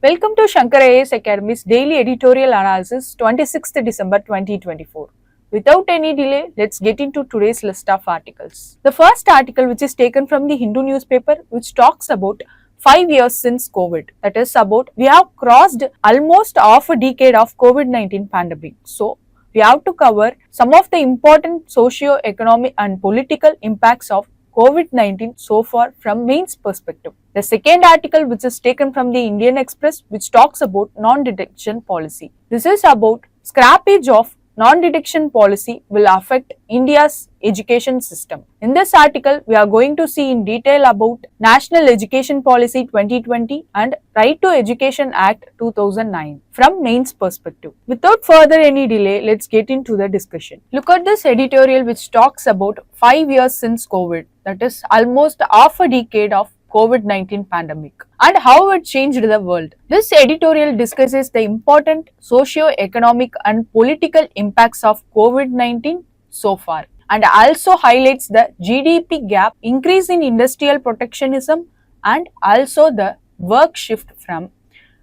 Welcome to Shankar IAS Academy's daily editorial analysis 26th December 2024. Without any delay, let's get into today's list of articles. The first article, which is taken from the Hindu newspaper, which talks about 5 years since COVID. That is about we have crossed almost half a decade of COVID-19 pandemic. So, we have to cover some of the important socio-economic and political impacts of COVID-19 so far from Main's perspective. The second article, which is taken from the Indian Express, which talks about non-detection policy. This is about scrappage of non-detection policy will affect India's education system. In this article, we are going to see in detail about National Education Policy 2020 and Right to Education Act 2009 from Main's perspective. Without further any delay, let's get into the discussion. Look at this editorial which talks about 5 years since COVID, that is almost half a decade of COVID-19 pandemic and how it changed the world. This editorial discusses the important socio-economic and political impacts of COVID-19 so far and also highlights the GDP gap, increase in industrial protectionism and also the work shift from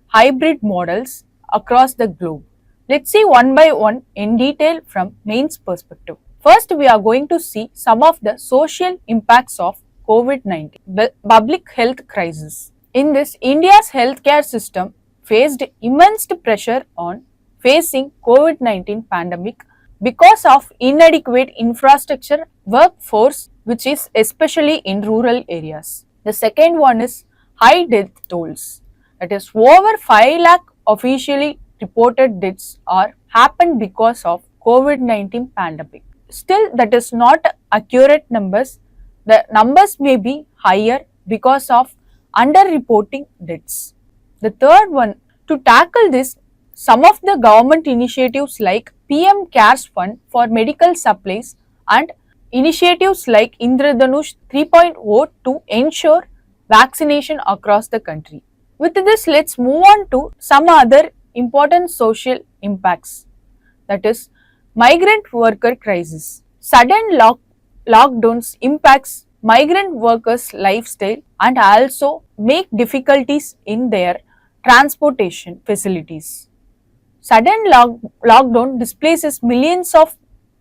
hybrid models across the globe. Let's see one by one in detail from Main's perspective. First, we are going to see some of the social impacts of COVID-19, public health crisis. In this, India's healthcare system faced immense pressure on facing COVID-19 pandemic because of inadequate infrastructure workforce, which is especially in rural areas. The second one is high death tolls. That is, over 5 lakh officially reported deaths are happened because of COVID-19 pandemic. Still, that is not accurate numbers. The numbers may be higher because of underreporting deaths. The third one, to tackle this, some of the government initiatives like PM CARES Fund for medical supplies and initiatives like Indradhanush 3.0 to ensure vaccination across the country. With this, let's move on to some other important social impacts. That is, migrant worker crisis. Sudden lockdowns impacts migrant workers' lifestyle and also make difficulties in their transportation facilities. Sudden lockdown displaces millions of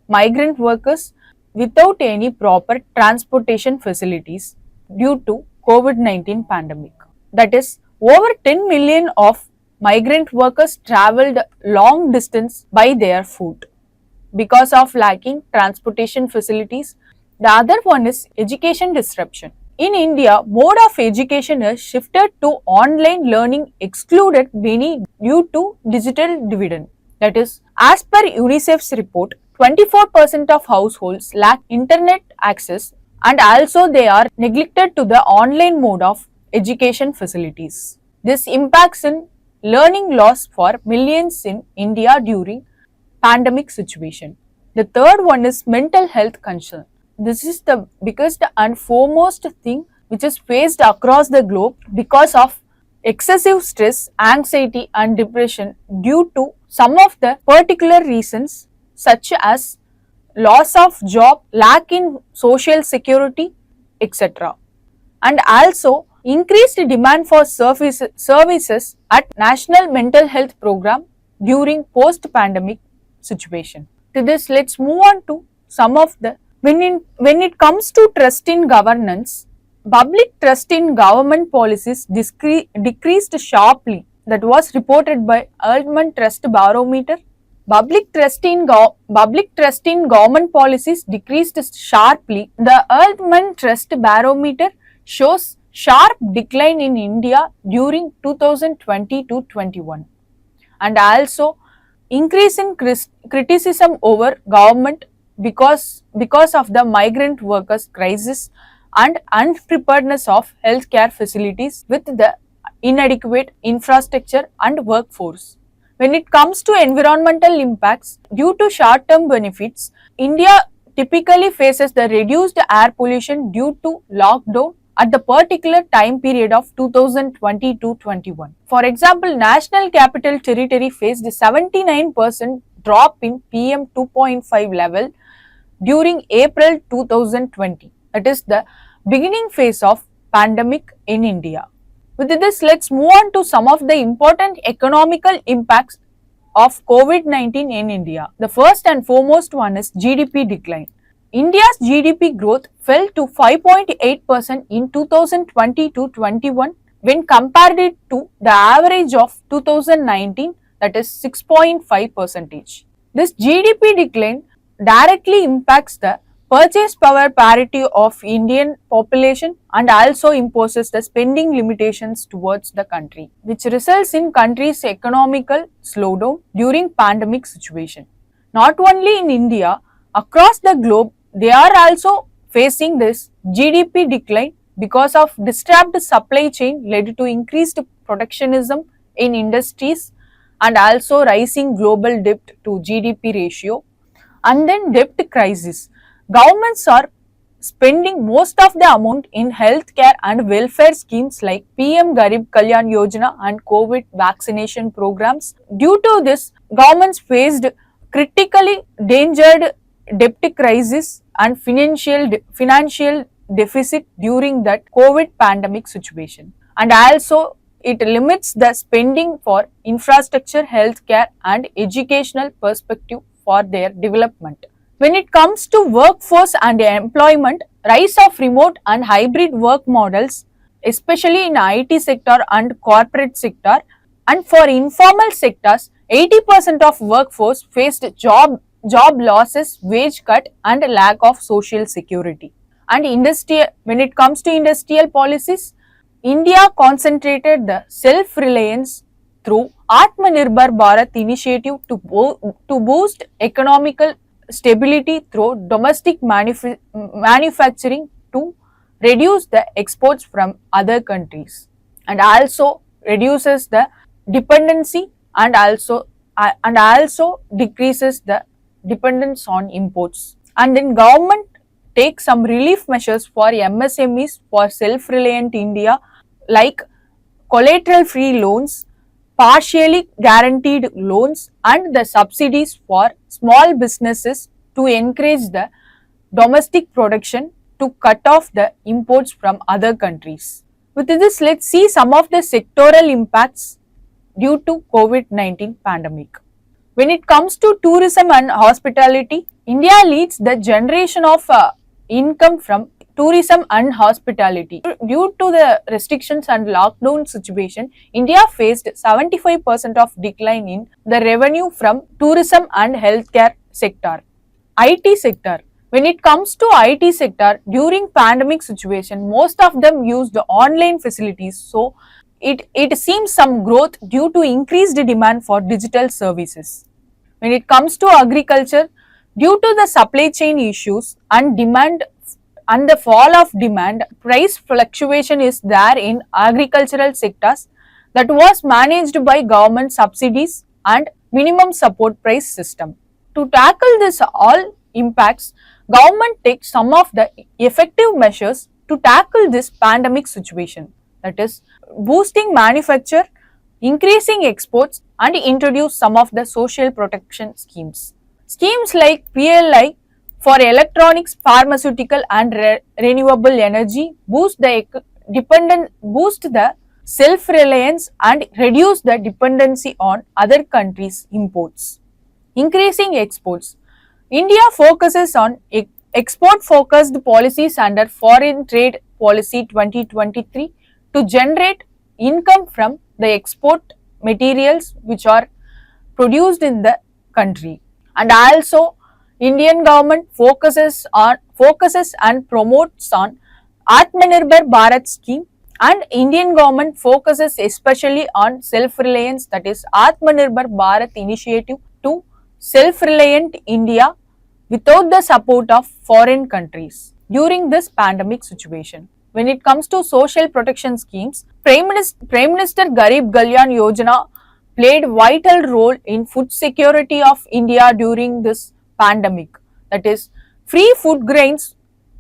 migrant workers without any proper transportation facilities due to COVID-19 pandemic. That is, over 10 million of migrant workers traveled long distance by their foot because of lacking transportation facilities. The other one is education disruption. In India, mode of education has shifted to online learning, excluded many due to digital dividend. That is, as per UNICEF's report, 24% of households lack internet access and also they are neglected to the online mode of education facilities. This impacts in learning loss for millions in India during pandemic situation. The third one is mental health concern. This is the biggest and foremost thing which is faced across the globe because of excessive stress, anxiety and depression due to some of the particular reasons such as loss of job, lack in social security, etc. And also increased demand for services at National Mental Health Program during post-pandemic situation. To this, let's move on to some of the when it comes to trust in governance, public trust in government policies decreased sharply. That was reported by Ehrman Trust Barometer. Public trust in government policies decreased sharply. The Ehrman Trust Barometer shows sharp decline in India during 2020-21 and also increase in criticism over government because of the migrant workers crisis and unpreparedness of healthcare facilities with the inadequate infrastructure and workforce. When it comes to environmental impacts, due to short-term benefits, India typically faces the reduced air pollution due to lockdown at the particular time period of 2020-21. For example, National Capital Territory faced a 79% drop in PM 2.5 level during April 2020. That is the beginning phase of pandemic in India. With this, let's move on to some of the important economical impacts of COVID-19 in India. The first and foremost one is GDP decline. India's GDP growth fell to 5.8% in 2020 to 21 when compared it to the average of 2019, that is 6.5%. This GDP decline directly impacts the purchase power parity of Indian population and also imposes the spending limitations towards the country, which results in country's economical slowdown during pandemic situation. Not only in India, across the globe, they are also facing this GDP decline because of disturbed supply chain led to increased protectionism in industries and also rising global debt to GDP ratio, and then debt crisis. Governments are spending most of the amount in healthcare and welfare schemes like PM Garib Kalyan Yojana and COVID vaccination programs. Due to this, governments faced critically endangered debt crisis and financial deficit during that COVID pandemic situation. And also it limits the spending for infrastructure, healthcare and educational perspective for their development. When it comes to workforce and employment, rise of remote and hybrid work models, especially in IT sector and corporate sector, and for informal sectors, 80% of workforce faced job losses, wage cut and lack of social security. And when it comes to industrial policies, India concentrated the self-reliance through Atmanirbhar Bharat initiative to boost economical stability through domestic manufacturing to reduce the exports from other countries and also reduces the dependency and also decreases the dependence on imports. And then government takes some relief measures for MSMEs for self-reliant India like collateral free loans, partially guaranteed loans and the subsidies for small businesses to encourage the domestic production to cut off the imports from other countries. With this, let's see some of the sectoral impacts due to COVID-19 pandemic. When it comes to tourism and hospitality, India leads the generation of income from tourism and hospitality. Due to the restrictions and lockdown situation, India faced 75% of decline in the revenue from tourism and healthcare sector. IT sector. When it comes to IT sector, during pandemic situation, most of them used online facilities. So, it seems some growth due to increased demand for digital services. When it comes to agriculture, due to the supply chain issues and demand and the fall of demand, price fluctuation is there in agricultural sectors that was managed by government subsidies and minimum support price system. To tackle this all impacts, government takes some of the effective measures to tackle this pandemic situation, that is boosting manufacture, increasing exports and introduce some of the social protection schemes. Schemes like PLI for electronics, pharmaceutical and renewable energy boost the self-reliance and reduce the dependency on other countries' imports. Increasing exports. India focuses on export-focused policies under Foreign Trade Policy 2023 to generate income from the export materials which are produced in the country. And also Indian government focuses and promotes on Atmanirbhar Bharat scheme, and Indian government focuses especially on self-reliance, that is Atmanirbhar Bharat initiative to self-reliant India without the support of foreign countries during this pandemic situation. When it comes to social protection schemes, Prime Minister Garib Kalyan Yojana played vital role in food security of India during this pandemic. That is, free food grains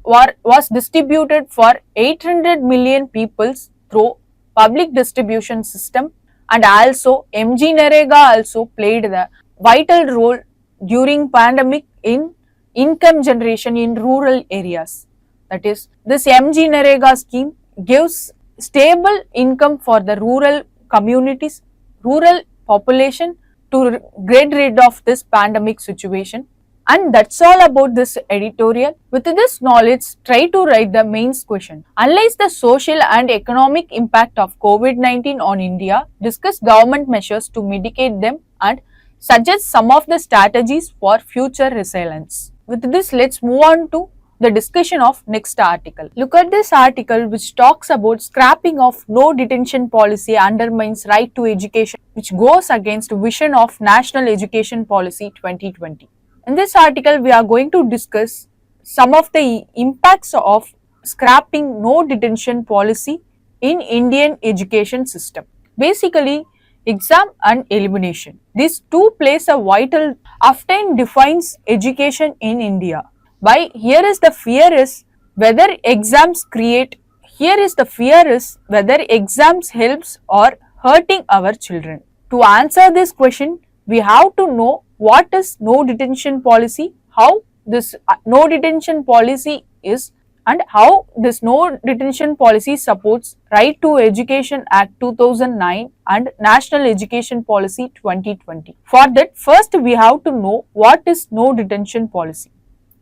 was distributed for 800 million people through public distribution system, and also MG Narega also played the vital role during pandemic in income generation in rural areas. That is, this MG Narega scheme gives stable income for the rural communities, rural population to get rid of this pandemic situation. And that's all about this editorial. With this knowledge, try to write the mains question. Analyze the social and economic impact of COVID-19 on India, discuss government measures to mitigate them, and suggest some of the strategies for future resilience. With this, let's move on to the discussion of next article. Look at this article which talks about scrapping of no detention policy undermines right to education, which goes against vision of National Education Policy 2020. In this article, we are going to discuss some of the impacts of scrapping no detention policy in Indian education system. Basically, exam and elimination. These two plays a vital often defines education in India. Why? Here is the fear is whether exams create, here is the fear is whether exams helps or hurting our children. To answer this question, we have to know what is no detention policy, how this no detention policy is, and how this no detention policy supports Right to Education Act 2009 and National Education Policy 2020. For that, first we have to know what is no detention policy.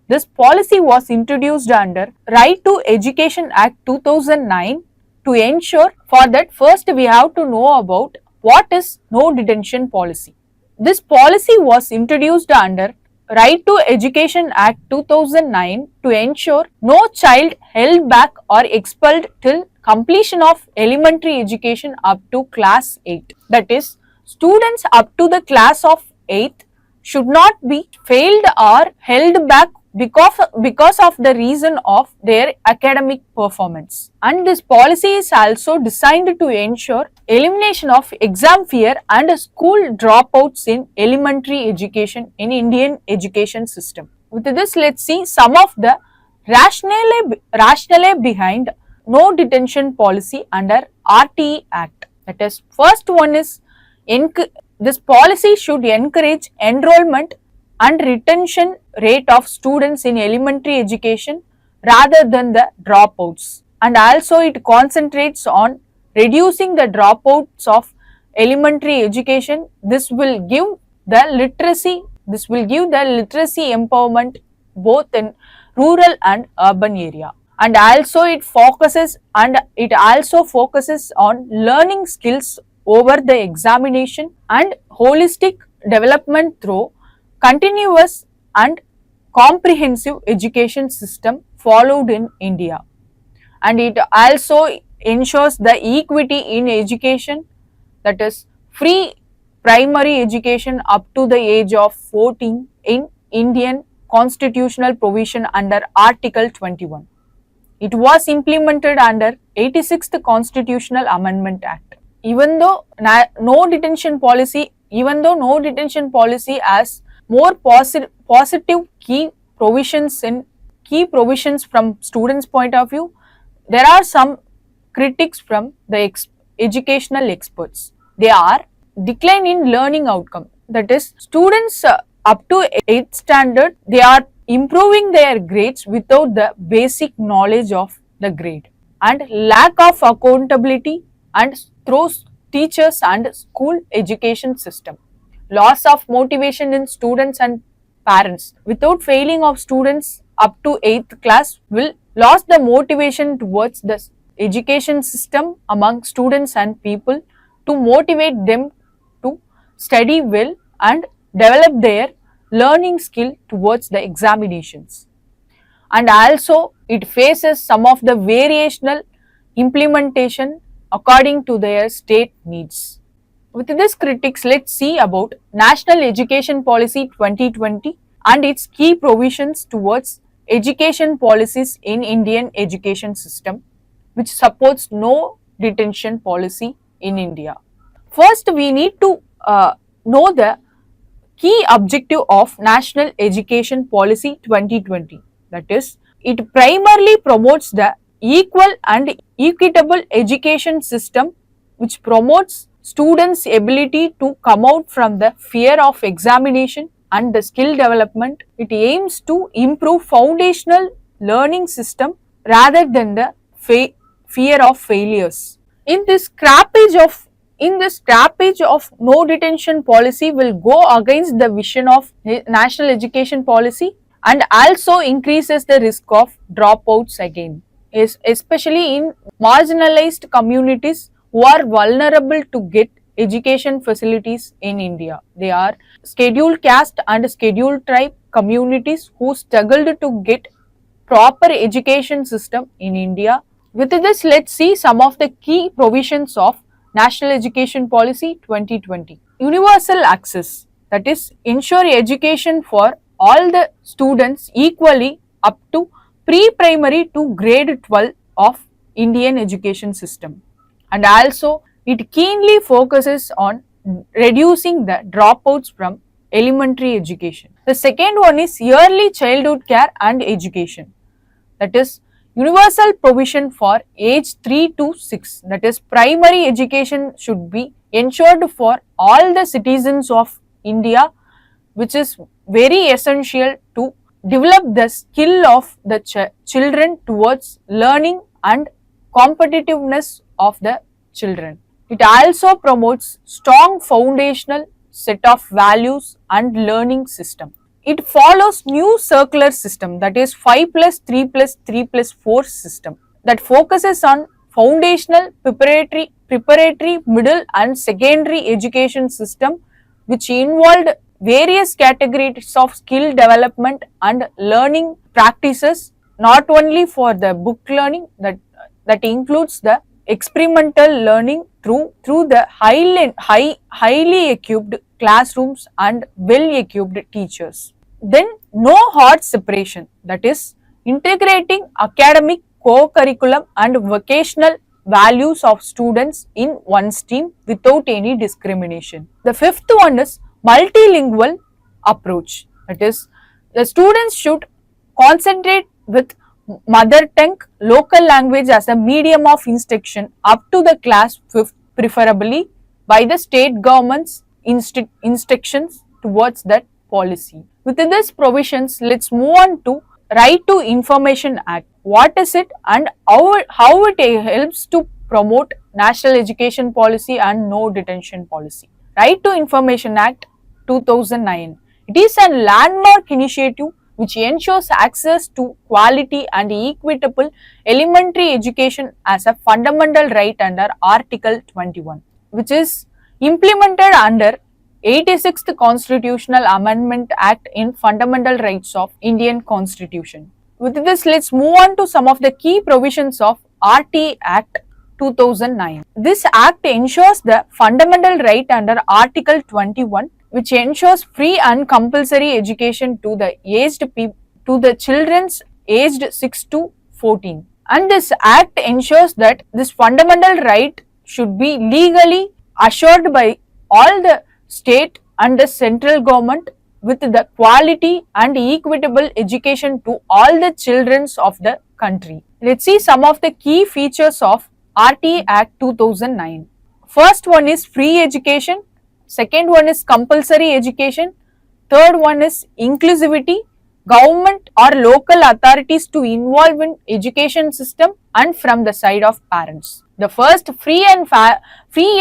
This policy was introduced under Right to Education Act 2009 to ensure. For that, first we have to know about what is no detention policy. This policy was introduced under Right to Education Act 2009 to ensure no child held back or expelled till completion of elementary education up to class 8. That is, students up to the class of 8th should not be failed or held back because of the reason of their academic performance. And this policy is also designed to ensure elimination of exam fear and school dropouts in elementary education in Indian education system. With this, let's see some of the rationale behind no detention policy under RTE Act. That is, first one is this policy should encourage enrollment and retention rate of students in elementary education rather than the dropouts, and also it concentrates on reducing the dropouts of elementary education. This will give the literacy empowerment both in rural and urban area, and also it also focuses on learning skills over the examination and holistic development through continuous and comprehensive education system followed in India. And it also ensures the equity in education, that is free primary education up to the age of 14 in Indian constitutional provision under Article 21. It was implemented under 86th Constitutional Amendment Act. Even though no detention policy has more positive key provisions from students' point of view, there are some critics from the educational experts. They are decline in learning outcome. That is, students up to 8th standard, they are improving their grades without the basic knowledge of the grade, and lack of accountability and through teachers and school education system. Loss of motivation in students and parents. Without failing of students up to 8th class will lose the motivation towards the education system among students and people to motivate them to study well and develop their learning skill towards the examinations. And also it faces some of the variational implementation according to their state needs. With this critics, let's see about National Education Policy 2020 and its key provisions towards education policies in Indian education system, which supports no detention policy in India. First, we need to know the key objective of National Education Policy 2020. That is, it primarily promotes the equal and equitable education system which promotes students' ability to come out from the fear of examination and the skill development. It aims to improve foundational learning system rather than the fear of failures. In this scrappage of no detention policy will go against the vision of national education policy and also increases the risk of dropouts again, especially in marginalized communities who are vulnerable to get education facilities in India. They are scheduled caste and scheduled tribe communities who struggled to get proper education system in India. With this, let's see some of the key provisions of National Education Policy 2020. Universal access, that is, ensure education for all the students equally up to pre-primary to grade 12 of Indian education system. And also, it keenly focuses on reducing the dropouts from elementary education. The second one is early childhood care and education, that is universal provision for age 3 to 6, that is primary education should be ensured for all the citizens of India, which is very essential to develop the skill of the children towards learning and competitiveness of the children. It also promotes strong foundational set of values and learning system. It follows new circular system, that is 5 plus 3 plus 3 plus 4 system, that focuses on foundational, preparatory, middle and secondary education system, which involved various categories of skill development and learning practices, not only for the book learning, that includes the experimental learning through the highly equipped classrooms and well equipped teachers. Then no hard separation, that is integrating academic, co-curriculum and vocational values of students in one stream without any discrimination. The fifth one is multilingual approach, that is the students should concentrate with mother tongue, local language as a medium of instruction up to the class 5th, preferably by the state government's instructions towards that policy. Within these provisions, let's move on to Right to Information Act. What is it and how it helps to promote national education policy and no detention policy? Right to Information Act 2009. It is a landmark initiative which ensures access to quality and equitable elementary education as a fundamental right under Article 21, which is implemented under 86th Constitutional Amendment Act in Fundamental Rights of Indian Constitution. With this, let's move on to some of the key provisions of RT Act 2009. This act ensures the fundamental right under Article 21, which ensures free and compulsory education to the children's aged 6 to 14. And this act ensures that this fundamental right should be legally assured by all the state and the central government with the quality and equitable education to all the children of the country. Let's see some of the key features of RT Act 2009. First one is free education, second one is compulsory education, third one is inclusivity, government or local authorities to involve in education system and from the side of parents. The first free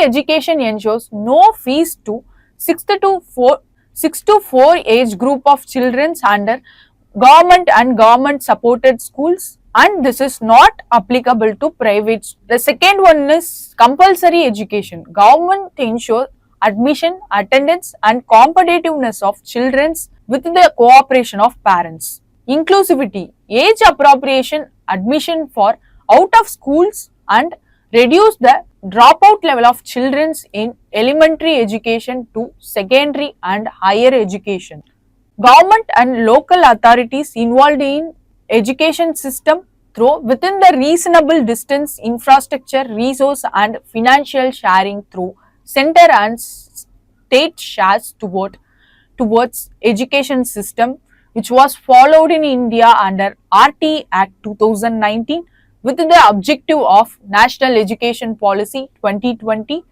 education ensures no fees to 6 to 4 age group of children under government and government supported schools, and this is not applicable to private. The second one is compulsory education. Government ensure admission, attendance and competitiveness of children with the cooperation of parents. Inclusivity, age appropriation admission for out of schools and reduce the dropout level of children in elementary education to secondary and higher education. Government and local authorities involved in education system through within the reasonable distance infrastructure, resource and financial sharing through center and state shares towards education system, which was followed in India under RT Act 2019 with the objective of National Education Policy 2020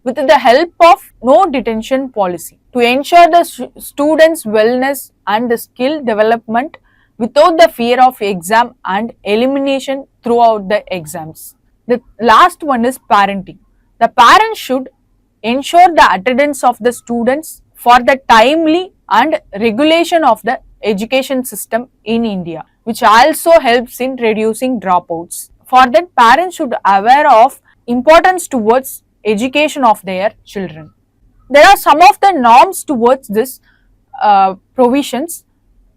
with the help of no detention policy to ensure the students' wellness and the skill development without the fear of exam and elimination throughout the exams. The last one is parenting. The parents should ensure the attendance of the students for the timely and regulation of the education system in India, which also helps in reducing dropouts. For that, parents should aware of importance towards education of their children. There are some of the norms towards this provisions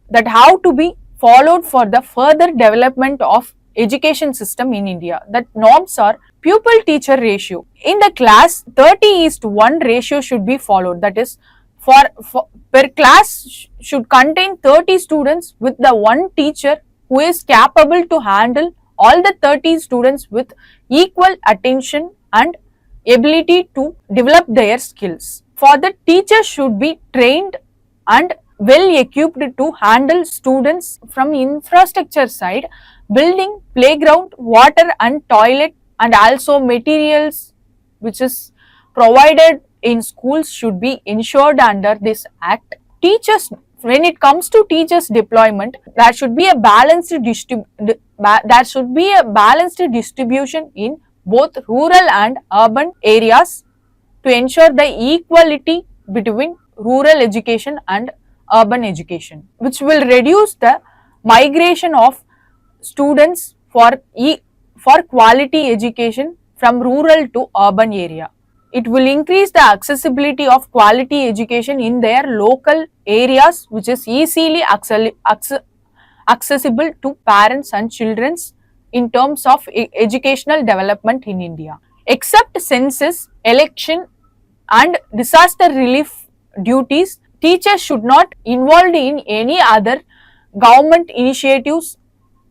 that have to be followed for the further development of education system in India. That norms are pupil teacher ratio. In the class, 30:1 ratio should be followed. That is, for per class should contain 30 students with the one teacher who is capable to handle all the 30 students with equal attention and ability to develop their skills. For the teachers should be trained and well equipped to handle students from infrastructure side, building, playground, water and toilet, and also materials which is provided in schools should be ensured under this act. Teachers, when it comes to teachers deployment, there should be a balanced distribution in both rural and urban areas to ensure the equality between rural education and urban education, which will reduce the migration of students for quality education from rural to urban area. It will increase the accessibility of quality education in their local areas, which is easily accessible to parents and children in terms of educational development in India. Except census, election and disaster relief duties, teachers should not involved in any other government initiatives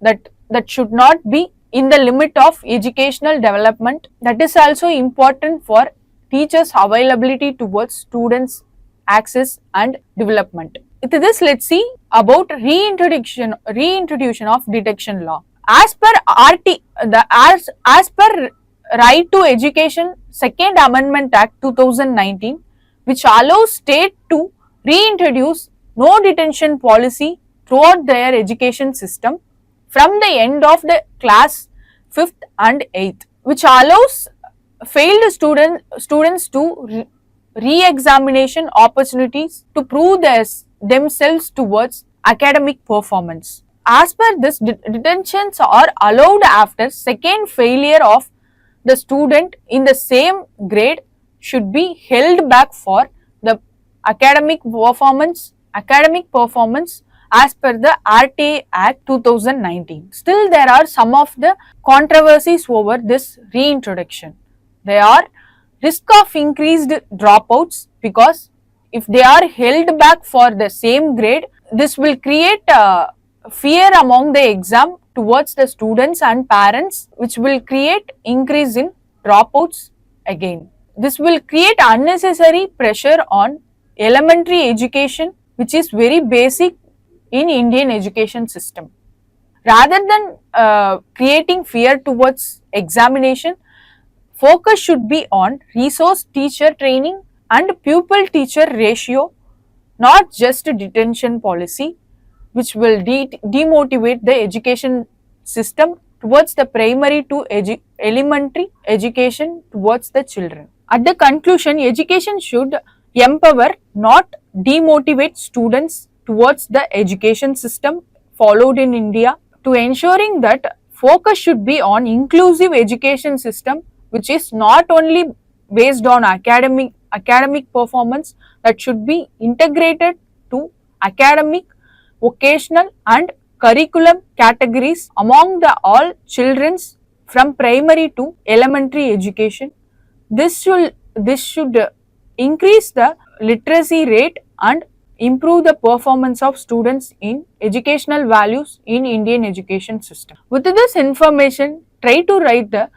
that should not be in the limit of educational development. That is also important for teachers' availability towards students' access and development. With this, let's see about reintroduction of detection law. As per as per Right to Education Second Amendment Act 2019, which allows state to reintroduce no detention policy throughout their education system from the end of the class 5th and 8th, which allows failed students to re-examination opportunities to prove themselves towards academic performance. As per this, detentions are allowed after second failure of the student in the same grade should be held back for the academic performance as per the RTA Act 2019. Still, there are some of the controversies over this reintroduction. They are risk of increased dropouts, because if they are held back for the same grade, this will create fear among the exam towards the students and parents, which will create increase in dropouts again. This will create unnecessary pressure on elementary education, which is very basic in Indian education system. Rather than creating fear towards examination, focus should be on resource teacher training and pupil teacher ratio, not just detention policy, which will demotivate the education system towards the primary to elementary education towards the children. At the conclusion, education should empower, not demotivate students towards the education system followed in India. To ensuring that focus should be on inclusive education system, which is not only based on academic performance, that should be integrated to academic, vocational and curriculum categories among the all children from primary to elementary education. This should increase the literacy rate and improve the performance of students in educational values in Indian education system. With this information, try to write the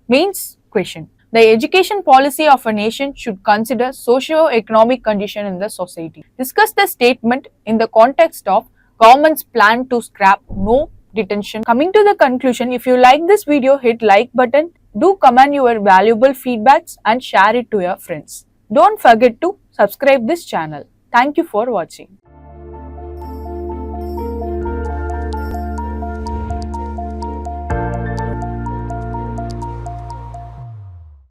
mains question. The education policy of a nation should consider socio-economic condition in the society. Discuss the statement in the context of government's plan to scrap no detention. Coming to the conclusion, if you like this video, hit like button. Do comment your valuable feedbacks and share it to your friends. Don't forget to subscribe this channel. Thank you for watching.